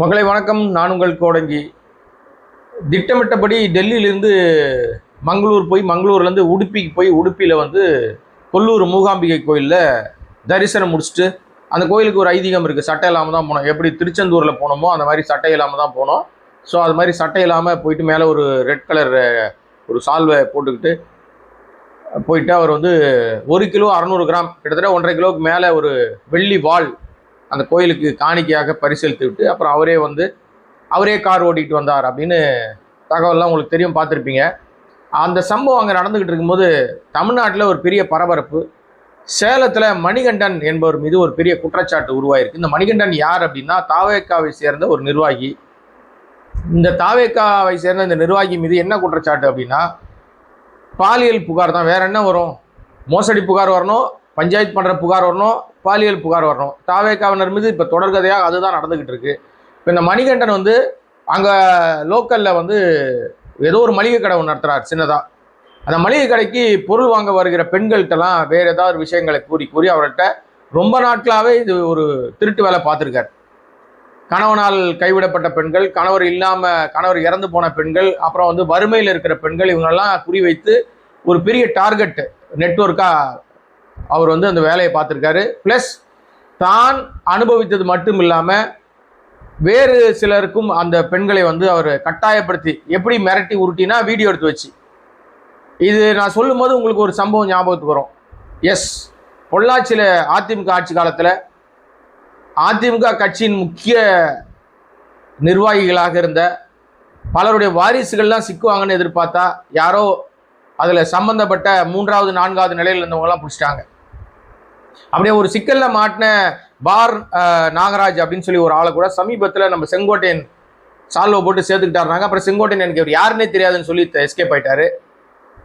மக்களை வணக்கம். நான் உங்கள் கோடங்கி. திட்டமிட்டபடி டெல்லியிலேருந்து மங்களூர் போய் மங்களூர்லேருந்து உடுப்பிக்கு போய் உடுப்பியில் கொல்லூர் மூகாம்பிகை கோயிலில் தரிசனம் முடிச்சுட்டு, அந்த கோயிலுக்கு ஒரு ஐதீகம் இருக்குது. சட்டை இல்லாமல் தான் போனோம். எப்படி திருச்செந்தூரில் போனோமோ அந்த மாதிரி சட்டை இல்லாமல் தான் போனோம். ஸோ அது மாதிரி சட்டை இல்லாமல் போயிட்டு மேலே ஒரு ரெட் கலர் ஒரு சால்வை போட்டுக்கிட்டு போயிட்டு அவர் 1 கிலோ 600 கிராம் கிட்டத்தட்ட 1.5 கிலோவுக்கு மேலே ஒரு வெள்ளி வாள் அந்த கோயிலுக்கு காணிக்கையாக பரிசீலித்து விட்டு அப்புறம் அவரே கார் ஓட்டிகிட்டு வந்தார் அப்படின்னு தகவல்லாம் உங்களுக்கு தெரியும், பார்த்துருப்பீங்க. அந்த சம்பவம் அங்கே நடந்துக்கிட்டு இருக்கும்போது தமிழ்நாட்டில் ஒரு பெரிய பரபரப்பு. சேலத்தில் மணிகண்டன் என்பவர் மீது ஒரு பெரிய குற்றச்சாட்டு உருவாயிருக்கு. இந்த மணிகண்டன் யார் அப்படின்னா தாவேக்காவை சேர்ந்த ஒரு நிர்வாகி. இந்த தாவேக்காவை சேர்ந்த இந்த நிர்வாகி மீது என்ன குற்றச்சாட்டு அப்படின்னா பாலியல் புகார் தான். வேற என்ன வரும்? மோசடி புகார் வரணும், பஞ்சாயத்து பண்ணுற புகார் வரணும், பாலியல் புகார் வரணும். தாவேக்காவினர் மீது இப்போ தொடர்கதையாக அதுதான் நடந்துக்கிட்டு இருக்கு. இப்போ இந்த மணிகண்டன் அங்கே லோக்கலில் ஏதோ ஒரு மளிகை கடை ஒன்று நடத்துகிறார் சின்னதாக. அந்த மளிகை கடைக்கு பொருள் வாங்க வருகிற பெண்கள்கிட்டலாம் வேறு ஏதாவது விஷயங்களை கூறி அவர்கிட்ட ரொம்ப நாட்களாகவே இது ஒரு திருட்டு வேலை பார்த்துருக்கார். கணவனால் கைவிடப்பட்ட பெண்கள், கணவர் இறந்து போன பெண்கள், அப்புறம் வறுமையில் இருக்கிற பெண்கள், இவங்களெல்லாம் குறிவைத்து ஒரு பெரிய டார்கெட் நெட்வொர்க்காக அவர் அந்த வேலையை பார்த்துருக்காரு. ப்ளஸ் தான் அனுபவித்தது மட்டும் இல்லாமல் வேறு சிலருக்கும் அந்த பெண்களை அவர் கட்டாயப்படுத்தி எப்படி மிரட்டி உருட்டினா வீடியோ எடுத்து வச்சு. இது நான் சொல்லும் போது உங்களுக்கு ஒரு சம்பவம் ஞாபகத்துக்கு வரும். எஸ், பொள்ளாச்சியில் அதிமுக ஆட்சி காலத்தில் அதிமுக கட்சியின் முக்கிய நிர்வாகிகளாக இருந்த பலருடைய வாரிசுகள்லாம் சிக்குவாங்கன்னு எதிர்பார்த்தா யாரோ அதில் சம்பந்தப்பட்ட 3வது 4வது நிலையில் இருந்தவங்கலாம் பிடிச்சிட்டாங்க. அப்படியே ஒரு சிக்கலில் மாட்டின பார் நாகராஜ் அப்படின்னு சொல்லி ஒரு ஆளை கூட சமீபத்தில் நம்ம செங்கோட்டையன் சால்வை போட்டு சேர்த்துக்கிட்டாருனாங்க. அப்புறம் செங்கோட்டையன் எனக்கு இவர் யாருன்னே தெரியாதுன்னு சொல்லி எஸ்கேப் ஆயிட்டாரு.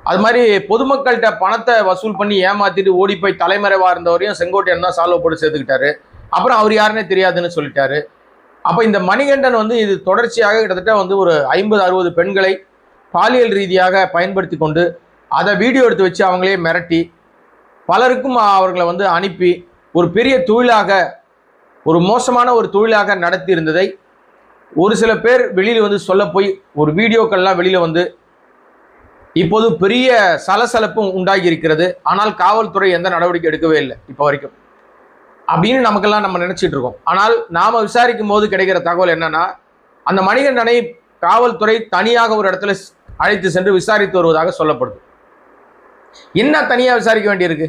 அது மாதிரி பொதுமக்கள்கிட்ட பணத்தை வசூல் பண்ணி ஏமாத்திட்டு ஓடி போய் தலைமறைவாக இருந்தவரையும் செங்கோட்டையன் தான் சால்வை போட்டு சேர்த்துக்கிட்டாரு. அப்புறம் அவர் யாருன்னே தெரியாதுன்னு சொல்லிட்டாரு. அப்போ இந்த மணிகண்டன் இது தொடர்ச்சியாக கிட்டத்தட்ட ஒரு 50-60 பெண்களை பாலியல் ரீதியாக பயன்படுத்தி கொண்டு அதை வீடியோ எடுத்து வச்சு அவங்களே மிரட்டி பலருக்கும் அவர்களை அனுப்பி ஒரு பெரிய தொழிலாக, ஒரு மோசமான ஒரு தொழிலாக நடத்தி இருந்ததை ஒரு சில பேர் வெளியில் சொல்ல போய் ஒரு வீடியோக்கள்லாம் வெளியில் இப்போது பெரிய சலசலப்பும் உண்டாகி இருக்கிறது. ஆனால் காவல்துறை எந்த நடவடிக்கை எடுக்கவே இல்லை இப்போ வரைக்கும் அப்படின்னு நம்ம நினைச்சிட்டு இருக்கோம். ஆனால் நாம விசாரிக்கும் போது கிடைக்கிற தகவல் என்னன்னா, அந்த மணிகண்டனை காவல்துறை தனியாக ஒரு இடத்துல அழைத்து சென்று விசாரித்து வருவதாக சொல்லப்படுது. என்ன தனியாக விசாரிக்க வேண்டியிருக்கு?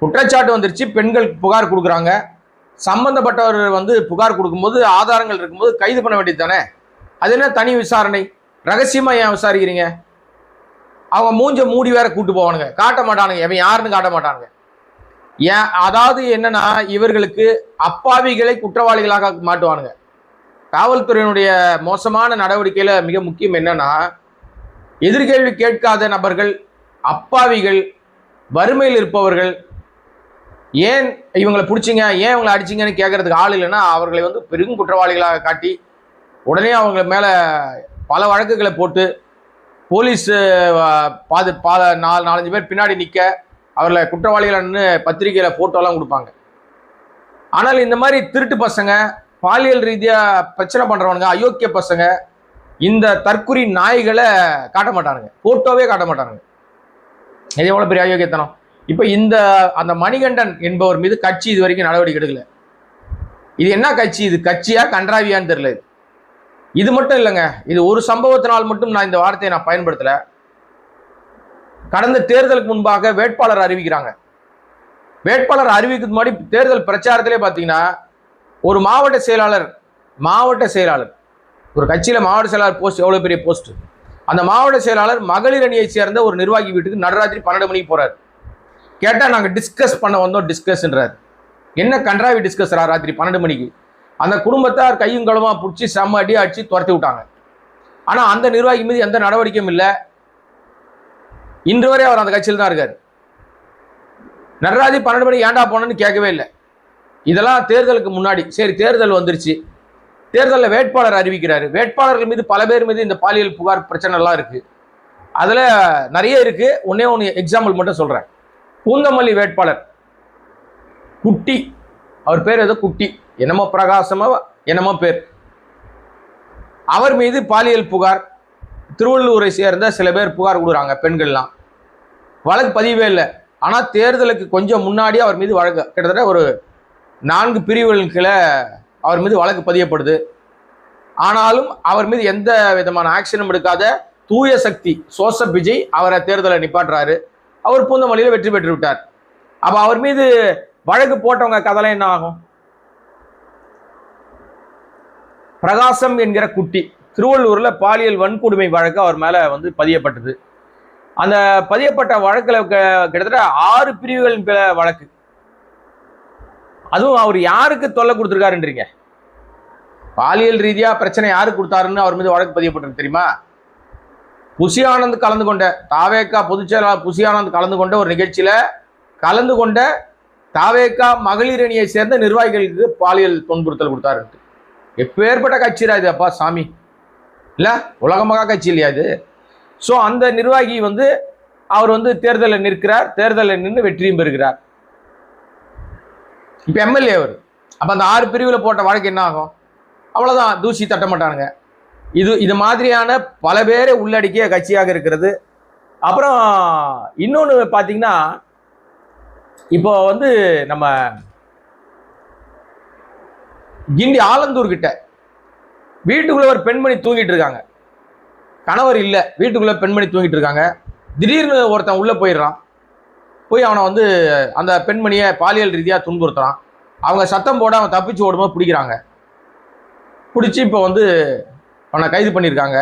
குற்றச்சாட்டு வந்துருச்சு, பெண்கள் புகார் கொடுக்குறாங்க, சம்பந்தப்பட்டவர் புகார் கொடுக்கும்போது ஆதாரங்கள் இருக்கும்போது கைது பண்ண வேண்டியது தானே. அது என்ன தனி விசாரணை? ரகசியமாக ஏன் விசாரிக்கிறீங்க? அவங்க மூஞ்ச மூடி வேற கூட்டு போவானுங்க, காட்ட மாட்டானுங்க, எவன் யாருன்னு காட்ட மாட்டானுங்க. ஏன்? அதாவது என்னன்னா, இவர்களுக்கு அப்பாவிகளை குற்றவாளிகளாக மாட்டுவானுங்க. காவல்துறையினுடைய மோசமான நடவடிக்கையில மிக முக்கியம் என்னன்னா, எதிர்கேள்வி கேட்காத நபர்கள், அப்பாவிகள், வறுமையில் இருப்பவர்கள், ஏன் இவங்களை பிடிச்சிங்க, ஏன் இவங்களை அடிச்சிங்கன்னு கேட்கறதுக்கு ஆள் இல்லைன்னா அவர்களை பெரும் குற்றவாளிகளாக காட்டி உடனே அவங்க மேலே பல வழக்குகளை போட்டு போலீஸ் 4-5 பேர் பின்னாடி நிற்க அவர்களை குற்றவாளிகள்னு பத்திரிகையில் ஃபோட்டோலாம் கொடுப்பாங்க. ஆனால் இந்த மாதிரி திருட்டு பசங்க, பாலியல் ரீதியாக பிரச்சனை பண்ணுறவனுங்க, அயோக்கிய பசங்க, இந்த தற்குறி நாய்களை காட்ட மாட்டானுங்க, ஃபோட்டோவே காட்ட மாட்டானுங்க. இது எவ்வளோ பெரிய அயோக்கியத்தனம்! இப்போ அந்த மணிகண்டன் என்பவர் மீது கட்சி இது வரைக்கும் நடவடிக்கை எடுக்கல. இது என்ன கட்சி? இது கட்சியா கன்றாவியான்னு தெரியல. இது மட்டும் இல்லைங்க, இது ஒரு சம்பவத்தினால் மட்டும் நான் இந்த வார்த்தையை நான் பயன்படுத்தல. கடந்த தேர்தலுக்கு முன்பாக வேட்பாளர் அறிவிக்கிறாங்க. வேட்பாளர் அறிவிக்கிறது முன்னாடி தேர்தல் பிரச்சாரத்திலே பார்த்தீங்கன்னா ஒரு மாவட்ட செயலாளர் ஒரு கட்சியில் மாவட்ட செயலாளர் போஸ்ட் எவ்வளோ பெரிய போஸ்ட். அந்த மாவட்ட செயலாளர் மகளிர் அணியை சேர்ந்த ஒரு நிர்வாகி வீட்டுக்கு நடுராத்திரி 12 மணிக்கு போறாரு. கேட்டால் நாங்கள் டிஸ்கஸ் பண்ண வந்தோம், டிஸ்கஸ்ன்றார். என்ன கன்றாவி டிஸ்கஸ்ரா ராத்திரி 12 மணிக்கு? அந்த குடும்பத்தார் கையும் களமா பிடிச்சி செம்ம அடி அடிச்சு துரத்தி விட்டாங்க. ஆனால் அந்த நிர்வாகி மீது எந்த நடவடிக்கையும் இல்லை. இன்று வரை அவர் அந்த கட்சியில் தான் இருக்கார். நடராஜி 12 மணிக்கு ஏண்டா போனோன்னு கேட்கவே இல்லை. இதெல்லாம் தேர்தலுக்கு முன்னாடி. சரி, தேர்தல் வந்துருச்சு, தேர்தலில் வேட்பாளர் அறிவிக்கிறாரு. வேட்பாளர்கள் மீது பல பேர் மீது இந்த பாலியல் புகார் பிரச்சனை எல்லாம் இருக்கு. அதில் நிறைய இருக்கு. ஒன்று எக்ஸாம்பிள் மட்டும் சொல்கிறேன். பூந்தமல்லி வேட்பாளர் குட்டி, அவர் பேர் ஏதோ குட்டி, என்னமோ பிரகாசமா என்னமோ பேர், அவர் மீது பாலியல் புகார், திருவள்ளூரை சேர்ந்த சில பேர் புகார் கொடுக்குறாங்க, பெண்கள்லாம். வழக்கு பதிவே இல்லை. ஆனால் தேர்தலுக்கு கொஞ்சம் முன்னாடி அவர் மீது வழக்கு, கிட்டத்தட்ட ஒரு 4 பிரிவுகளின் கீழே அவர் மீது வழக்கு பதியப்படுது. ஆனாலும் அவர் மீது எந்த விதமான ஆக்ஷனும் எடுக்காத தூய சக்தி ஜோசப் விஜய் அவரை தேர்தலை நிப்பாட்டுறாரு. அவர் பூந்தமல்லியில் வெற்றி பெற்று விட்டார். அப்போ அவர் மீது வழக்கு போட்டவங்க கதெல்லாம் என்ன ஆகும்? பிரகாசம் என்கிற குட்டி திருவள்ளூர்ல பாலியல் வன்கொடுமை வழக்கு அவர் மேல வந்து பதியப்பட்டது. அந்த பதியப்பட்ட வழக்குல கிட்டத்தட்ட 6 பிரிவுகளின் வழக்கு. அதுவும் அவர் யாருக்கு தொல்லை கொடுத்திருக்காருன்றீங்க? பாலியல் ரீதியா பிரச்சனை யாருக்கு கொடுத்தாருன்னு அவர் மீது வழக்கு பதியப்பட்டிருக்கு தெரியுமா? புசி ஆனந்த் கலந்து கொண்ட, தாவேகா பொதுச் செயலாளர் புசி ஆனந்த் கலந்து கொண்ட ஒரு நிகழ்ச்சியில கலந்து கொண்ட தாவேகா மகளிர் அணியை சேர்ந்த நிர்வாகிகளுக்கு பாலியல் துன்புறுத்தல் கொடுத்தாரு. எப்பேற்பட்ட கட்சிரா இது அப்பா சாமி, இல்ல உலகமகா கட்சி இல்லையா இது? ஸோ அந்த நிர்வாகி வந்து அவர் வந்து தேர்தலில் நிற்கிறார், தேர்தலில் நின்று வெற்றியும் பெறுகிறார். இப்போ எம்எல்ஏ அவர். அப்போ அந்த 6 பிரிவில் போட்ட வழக்கு என்ன ஆகும்? அவ்வளோதான், தூசி தட்ட மாட்டானுங்க. இது மாதிரியான பல பேரை உள்ளடக்கிய கட்சியாக இருக்கிறது. அப்புறம் இன்னொன்று பார்த்தீங்கன்னா, இப்போ வந்து நம்ம கிண்டி ஆலந்தூர் கிட்ட வீட்டுக்குள்ள ஒரு பெண்மணி தூங்கிட்டு இருக்காங்க, கணவர் இல்லை, வீட்டுக்குள்ள பெண்மணி தூங்கிட்டு இருக்காங்க. திடீர்னு ஒருத்தன் உள்ள போயிடுறான். போய் அவனை வந்து அந்த பெண்மணியை பாலியல் ரீதியாக துன்புறுத்துறான். அவங்க சத்தம் போட அவன் தப்பிச்சு ஓடும்போது பிடிக்கிறாங்க. பிடிச்சி இப்போ வந்து அவனை கைது பண்ணியிருக்காங்க.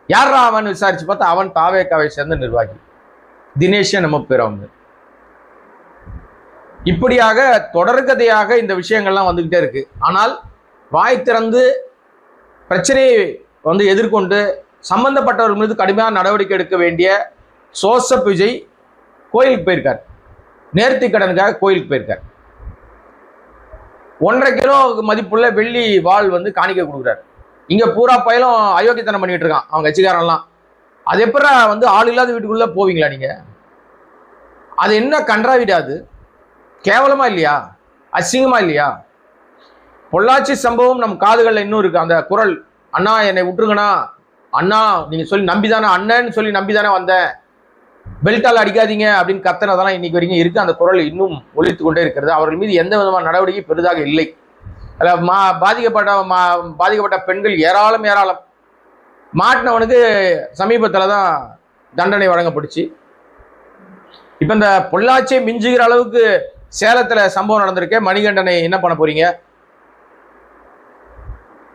யாரா அவன் விசாரிச்சு பார்த்தா அவன் தாவேக்காவை சேர்ந்த நிர்வாகி தினேஷ் நம்ம பேர். அவங்க இப்படியாக தொடர்கதையாக இந்த விஷயங்கள்லாம் வந்துகிட்டே இருக்கு. ஆனால் வாய் திறந்து பிரச்சனையை வந்து எதிர்கொண்டு சம்பந்தப்பட்டவர்கள் மீது கடுமையான நடவடிக்கை எடுக்க வேண்டிய ஜோசப் விஜய் கோயிலுக்கு போயிருக்கார். நேர்த்தி கடனுக்காக கோயிலுக்கு போயிருக்கார். 1.5 கிலோ மதிப்புள்ள வெள்ளி வாள் வந்து காணிக்க கொடுக்குறாரு. இங்க பூரா பயலும் அயோக்கியத்தனம் பண்ணிட்டு இருக்கான் அவங்க கட்சிக்காரெல்லாம். அது எப்படா வந்து ஆள் இல்லாத வீட்டுக்குள்ள போவீங்களா நீங்க? அது என்ன கன்றாவிடாது? கேவலமா இல்லையா? அசிங்கமா இல்லையா? பொள்ளாச்சி சம்பவம் நம் காதுகளில் இன்னும் இருக்கு. அந்த குரல், அண்ணா என்னை விட்டுருங்கண்ணா, அண்ணா நீங்க சொல்லி நம்பிதானே, அண்ணன்னு சொல்லி நம்பிதானே வந்தேன், பெல்ட்டால் அடிக்காதீங்க அப்படின்னு கத்தனதெல்லாம் இன்னைக்கு வரைக்கும் இருக்கு. அந்த குரல் இன்னும் ஒலித்து கொண்டே இருக்கிறது. அவர்கள் மீது எந்த விதமான நடவடிக்கை பெரிதாக இல்லை. அதில் பாதிக்கப்பட்ட பெண்கள் ஏராளம். மாட்டினவனுக்கு சமீபத்தில் தான் தண்டனை வழங்கப்படுச்சு. இப்போ இந்த பொள்ளாச்சியை மிஞ்சுகிற அளவுக்கு சேலத்தில் சம்பவம் நடந்திருக்கே, மணிகண்டனை என்ன பண்ண போறீங்க?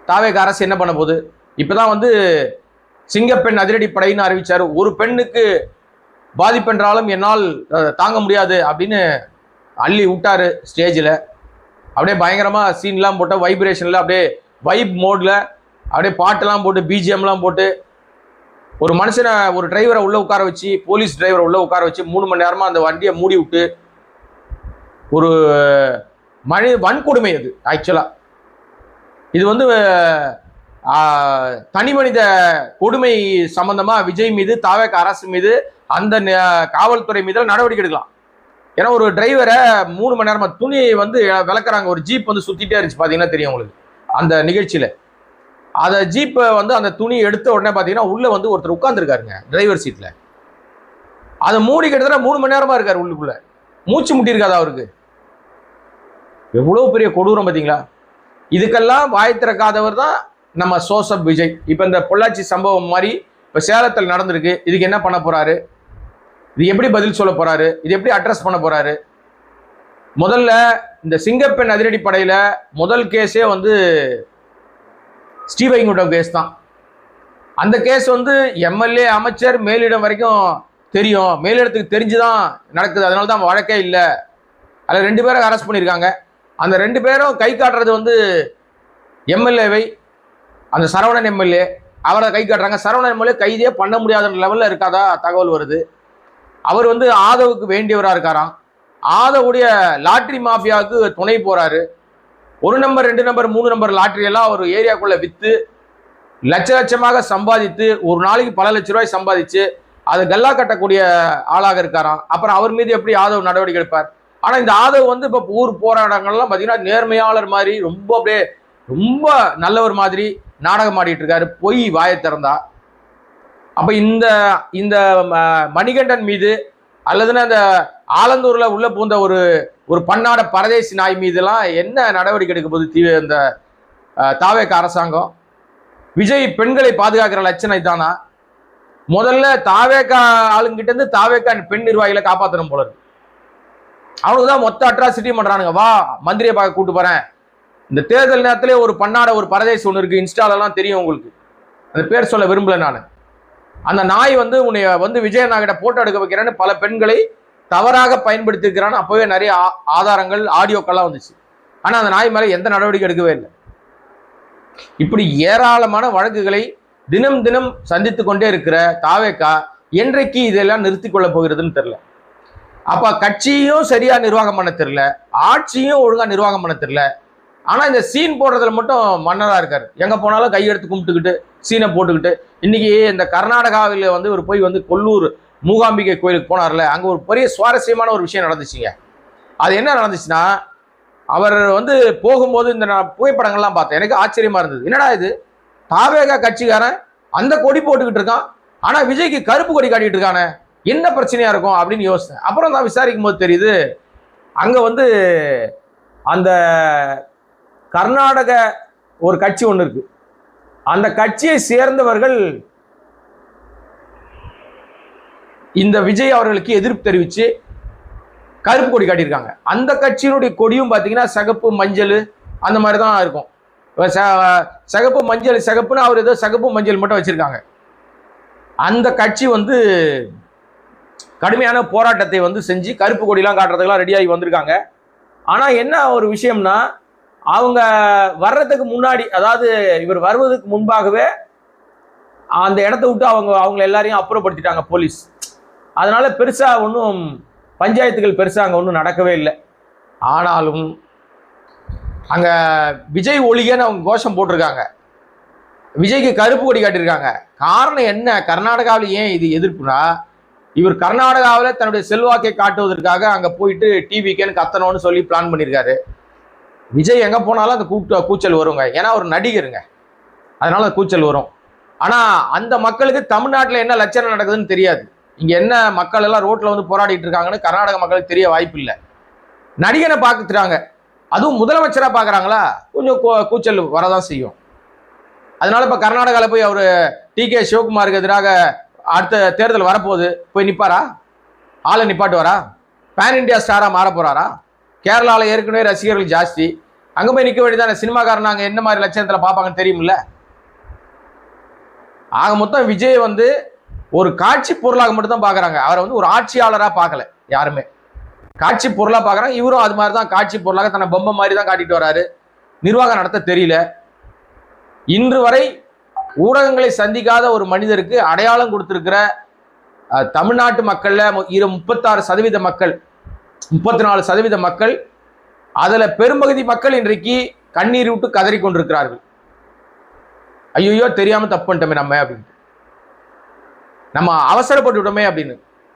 தாவேக அரசு என்ன பண்ண போகுது? இப்பதான் வந்து சிங்கப்பெண் அதிரடி படைன்னு அறிவிச்சாரு. ஒரு பெண்ணுக்கு பாதிப்பென்றாலும் என்னால் தாங்க முடியாது அப்படின்னு அள்ளி விட்டாரு ஸ்டேஜில். அப்படியே பயங்கரமாக சீன்லாம் போட்டு வைப்ரேஷனில் அப்படியே வைப் மோடில் அப்படியே பாட்டெல்லாம் போட்டு பிஜிஎம்லாம் போட்டு ஒரு மனுஷனை, ஒரு டிரைவரை உள்ளே உட்கார வச்சு, போலீஸ் டிரைவரை உள்ளே உட்கார வச்சு 3 மணி நேரமாக அந்த வண்டியை மூடி விட்டு ஒரு வன்கொடுமை. அது ஆக்சுவலாக இது வந்து தனி மனித கொடுமை சம்பந்தமா விஜய் மீது, தாவேக அரசு மீது, அந்த காவல்துறை மீது நடவடிக்கை எடுக்கலாம். ஏன்னா ஒரு டிரைவரை 3 மணி நேரமா துணி வந்து விளக்குறாங்க. ஒரு ஜீப் வந்து சுத்திட்டே இருந்துச்சு, பாத்தீங்கன்னா தெரியும் உங்களுக்கு அந்த நிகழ்ச்சியில. அந்த ஜீப்பை வந்து அந்த துணி எடுத்த உடனே பாத்தீங்கன்னா உள்ள வந்து ஒருத்தர் உட்கார்ந்துருக்காருங்க டிரைவர் சீட்ல. அதை மூடி கிட்டத்தட்ட 3 மணி நேரமா இருக்காரு உள்ளுக்குள்ள. மூச்சு முட்டி இருக்காது அவருக்கு. எவ்வளவு பெரிய கொடூரம் பாத்தீங்களா? இதுக்கெல்லாம் வாய் திறக்காதவர் தான் நம்ம ஜோசப் விஜய். இப்ப இந்த பொள்ளாச்சி சம்பவம் மாதிரி இப்ப சேலத்தில் நடந்திருக்கு. இதுக்கு என்ன பண்ண போறாரு? இது எப்படி பதில் சொல்ல போறாரு? இது எப்படி அட்ரஸ் பண்ண போறாரு? முதல்ல இந்த சிங்கப்பெண் அதிரடி படையில முதல் கேஸே வந்து ஸ்ரீவைகுண்டம் கேஸ் தான். அந்த கேஸ் வந்து எம்எல்ஏ, அமைச்சர், மேலிடம் வரைக்கும் தெரியும். மேலிடத்துக்கு தெரிஞ்சுதான் நடக்குது. அதனால தான் வழக்கே இல்லை. அதில் 2 பேரை அரெஸ்ட் பண்ணியிருக்காங்க. அந்த 2 பேரும் கை காட்டுறது வந்து எம்எல்ஏவை, அந்த சரவணன் எம்எல்ஏ அவரை கை காட்டுறாங்க. சரவணன் எம்எல்ஏ கைதே பண்ண முடியாத லெவலில் இருக்காதா தகவல் வருது. அவர் வந்து ஆதவுக்கு வேண்டியவராக இருக்காராம். ஆதவுடைய லாட்ரி மாஃபியாவுக்கு துணை போறாரு. 1 நம்பர் 2 நம்பர் 3 நம்பர் லாட்ரி எல்லாம் ஒரு ஏரியாக்குள்ள வித்து லட்சமாக சம்பாதித்து ஒரு நாளைக்கு பல லட்ச ரூபாய் சம்பாதிச்சு அதை கல்லா கட்டக்கூடிய ஆளாக இருக்காராம். அப்புறம் அவர் மீது எப்படி ஆதவ் நடவடிக்கை எடுப்பார்? ஆனா இந்த ஆதவ் வந்து இப்ப ஊர் போராட்டங்கள்லாம் பாத்தீங்கன்னா நேர்மையாளர் மாதிரி, ரொம்ப அப்படியே ரொம்ப நல்லவர் மாதிரி, நாடகம் ஆடிட்டு இருக்காரு, பொய் வாயை திறந்தா. அப்ப இந்த இந்த மணிகண்டன் மீது அல்லதுன்னா அந்த ஆலந்தூர்ல உள்ள பூந்த ஒரு பன்னாட பரதேசி நாய் மீதெல்லாம் என்ன நடவடிக்கை எடுக்க போகுது இந்த தாவேக அரசாங்கம்? விஜய் பெண்களை பாதுகாக்கிற லட்சணம் இதானா? முதல்ல தாவேக ஆளுங்கிட்ட இருந்து தாவேக பெண் நிர்வாகிகளை காப்பாற்றணும் போல இருக்கு. அவனுக்குதான் மொத்த அட்ராசிட்டியும் பண்றானுங்க. வா மந்திரியை பார்க்க கூட்டு போறேன். இந்த தேர்தல் நேரத்திலே ஒரு பன்னாட ஒரு பரதேசி ஒன்று இருக்கு, இன்ஸ்டாலெல்லாம் தெரியும் உங்களுக்கு, அந்த பேர் சொல்ல விரும்பல நான். அந்த நாய் உன்னை விஜயண்ணா கிட்ட போட்டோ எடுக்க வைக்கிறேன்னு பல பெண்களை தவறாக பயன்படுத்தி இருக்கிறான்னு அப்பவே நிறைய ஆதாரங்கள் ஆடியோக்கெல்லாம் வந்துச்சு. ஆனா அந்த நாய் மேல எந்த நடவடிக்கை எடுக்கவே இல்லை. இப்படி ஏராளமான வழக்குகளை தினம் தினம் சந்தித்து கொண்டே இருக்கிற தாவேகா என்றைக்கு இதெல்லாம் நிறுத்தி கொள்ள போகிறதுன்னு தெரியல. அப்ப கட்சியும் சரியா நிர்வாகம் பண்ண தெரியல, ஆட்சியும் ஒழுங்கா நிர்வாகம் பண்ண தெரியல. ஆனா இந்த சீன் போடுறதுல மட்டும் மன்னரா இருக்காரு. எங்க போனாலும் கையெடுத்து கும்பிட்டுக்கிட்டு சீனை போட்டுக்கிட்டு. இன்னைக்கு இந்த கர்நாடகாவில் ஒரு போய் கொல்லூர் மூகாம்பிகை கோயிலுக்கு போனார்ல, அங்க ஒரு பெரிய சுவாரஸ்யமான ஒரு விஷயம் நடந்துச்சுங்க. அது என்ன நடந்துச்சுன்னா, அவர் போகும்போது இந்த புகைப்படங்கள்லாம் பார்த்தேன், எனக்கு ஆச்சரியமா இருந்தது. என்னடா இது, தாவேகா கட்சிக்காரன் அந்த கொடி போட்டுக்கிட்டு இருக்கான், ஆனா விஜய்க்கு கருப்பு கொடி காட்டிட்டு இருக்கானே, என்ன பிரச்சனையா இருக்கும் அப்படின்னு யோசித்தேன். அப்புறம் தான் விசாரிக்கும் போது தெரியுது, அங்க அந்த கர்நாடக ஒரு கட்சி ஒன்று இருக்கு, அந்த கட்சியை சேர்ந்தவர்கள் இந்த விஜய் அவர்களுக்கு எதிர்ப்பு தெரிவித்து கருப்பு கொடி காட்டியிருக்காங்க. அந்த கட்சியினுடைய கொடியும் பார்த்தீங்கன்னா சிகப்பு மஞ்சள் அந்த மாதிரி தான் இருக்கும். சிகப்பு மஞ்சள் சிகப்புன்னு அவர் ஏதோ சிகப்பு மஞ்சள் மட்டும் வச்சிருக்காங்க. அந்த கட்சி கடுமையான போராட்டத்தை செஞ்சு கருப்பு கொடிலாம் காட்டுறதுக்கெல்லாம் ரெடியாகி வந்திருக்காங்க. ஆனால் என்ன ஒரு விஷயம்னா, அவங்க வர்றதுக்கு முன்னாடி, அதாவது இவர் வருவதற்கு முன்பாகவே அந்த இடத்த விட்டு அவங்க எல்லாரையும் அப்புறப்படுத்திட்டாங்க போலீஸ். அதனால பெருசா ஒன்றும் பஞ்சாயத்துகள் பெருசா அங்கே ஒன்றும் நடக்கவே இல்லை. ஆனாலும் அங்க விஜய் ஒழிகன்னு அவங்க கோஷம் போட்டிருக்காங்க, விஜய்க்கு கருப்பு கொடி காட்டியிருக்காங்க. காரணம் என்ன? கர்நாடகாவில் ஏன் இது எதிர்ப்புனா, இவர் கர்நாடகாவில் தன்னுடைய செல்வாக்கை காட்டுவதற்காக அங்க போயிட்டு டிவிக்கேன்னு கத்தணும்னு சொல்லி பிளான் பண்ணியிருக்காரு. விஜய் எங்க போனாலும் அந்த கூச்சல் வருங்க, ஏன்னா ஒரு நடிகருங்க, அதனால கூச்சல் வரும். ஆனா அந்த மக்களுக்கு தமிழ்நாட்டில் என்ன லட்சணம் நடக்குதுன்னு தெரியாது. இங்க என்ன மக்கள் எல்லாம் ரோட்ல போராடிட்டு இருக்காங்கன்னு கர்நாடக மக்களுக்கு தெரிய வாய்ப்பு இல்லை. நடிகனை பார்த்துறாங்க, அதுவும் முதலமைச்சரா பாக்குறாங்களா, கொஞ்சம் கூச்சல் வரதான் செய்யும். அதனால இப்ப கர்நாடகாவில் போய் அவரு டி.கே. சிவகுமாருக்கு எதிராக அடுத்த தேர்தல் வரப்போகுது, போய் நிப்பாரா? ஆளை நிப்பாட்டுவாரா? பேன் இண்டியா ஸ்டாரா மாற போறாரா? கேரளாவில் ஏற்கனவே ரசிகர்கள் ஜாஸ்தி, அங்க போய் நிற்க வேண்டியதான. சினிமாக்காரன் அங்க என்ன மாதிரி லட்சணத்துல பார்ப்பாங்கன்னு தெரியுமில்ல. ஆக மொத்தம் விஜய் ஒரு காட்சி பொருளாக மட்டும் தான் பாக்குறாங்க, அவரை ஒரு ஆட்சியாளரா பார்க்கல யாருமே. காட்சி பொருளா பாக்குறாங்க, இவரும் அது மாதிரி தான் காட்சி பொருளாக தன்னை பொம்மை மாதிரி தான் காட்டிட்டு வராரு. நிர்வாகம் நடத்த தெரியல. இன்று வரை ஊடகங்களை சந்திக்காத ஒரு மனிதருக்கு அடையாளம் கொடுத்திருக்கிற தமிழ்நாட்டு மக்கள்ல 36% மக்கள், 34% மக்கள், அதுல பெரும்பகுதி மக்கள் இன்றைக்கு கண்ணீர் விட்டு கதறி கொண்டிருக்கிறார்கள். ஐயோ தெரியாம தப்பு பண்ணிட்டோமே நம்ம அப்படின்னு, நம்ம அவசரப்பட்டு விட்டோமே அப்படின்னு.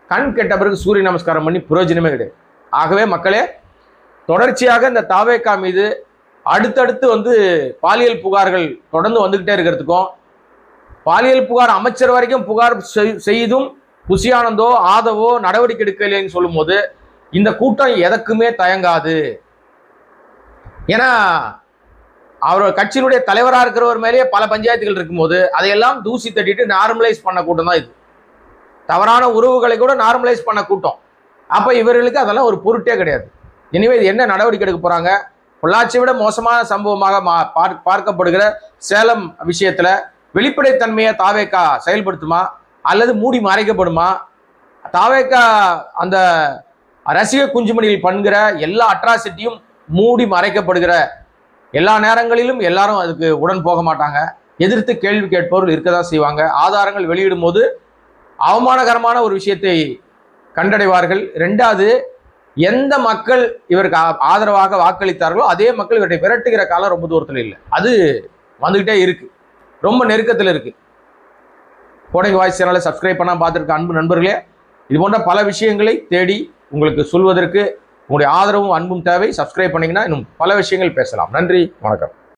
கண் கெட்ட பிறகு சூரிய நமஸ்காரம் பண்ணி பிரயோஜனமே கிடையாது. ஆகவே மக்களே, தொடர்ச்சியாக இந்த தாவேகா மீது அடுத்தடுத்து பாலியல் புகார்கள் தொடர்ந்து வந்துகிட்டே இருக்கிறதுக்கும், பாலியல் புகார் அமைச்சர் வரைக்கும் புகார் செய்தும் புஷி ஆனந்தோ ஆதவோ நடவடிக்கை எடுக்கலைன்னு சொல்லும் போது இந்த கூட்டம் எதற்குமே தயங்காது. ஏன்னா அவர் கட்சியினுடைய தலைவராக இருக்கிறவர் மேலேயே பல பஞ்சாயத்துகள் இருக்கும்போது அதையெல்லாம் தூசி தட்டிட்டு நார்மலைஸ் பண்ண கூட்டம் தான் இது. தவறான உறவுகளை கூட நார்மலைஸ் பண்ண கூட்டம். அப்ப இவர்களுக்கு அதெல்லாம் ஒரு பொருட்டே கிடையாது. எனவே இது என்ன நடவடிக்கை எடுக்க போறாங்க? பொள்ளாச்சியை விட மோசமான சம்பவமாக பார்க்கப்படுகிற சேலம் விஷயத்துல வெளிப்படைத்தன்மையை தாவேகா செயல்படுத்துமா அல்லது மூடி மறைக்கப்படுமா? தாவேகா அந்த ரசிக குஞ்சுமணியில் பண்ணுகிற எல்லா அட்ராசிட்டியும் மூடி மறைக்கப்படுகிற எல்லா நேரங்களிலும் எல்லாரும் அதுக்கு உடன் போக மாட்டாங்க. எதிர்த்து கேள்வி கேட்பவர்கள் இருக்கதான் செய்வாங்க. ஆதாரங்கள் வெளியிடும் போது அவமானகரமான ஒரு விஷயத்தை கண்டடைவார்கள். ரெண்டாவது, எந்த மக்கள் இவருக்கு ஆதரவாக வாக்களித்தார்களோ அதே மக்கள் இவரை விரட்டுகிற காலம் ரொம்ப தூரத்தில் இல்லை, அது வந்துகிட்டே இருக்கு, ரொம்ப நெருக்கத்தில் இருக்கு. கோடை வாய்ஸ் சேனலை சப்ஸ்கிரைப் பண்ணால் பார்த்துருக்க அன்பு நண்பர்களே, இது போன்ற பல விஷயங்களை தேடி உங்களுக்கு சொல்வதற்கு உங்களுடைய ஆதரவும் அன்பும் தேவை. சப்ஸ்கிரைப் பண்ணீங்கன்னா இன்னும் பல விஷயங்கள் பேசலாம். நன்றி, வணக்கம்.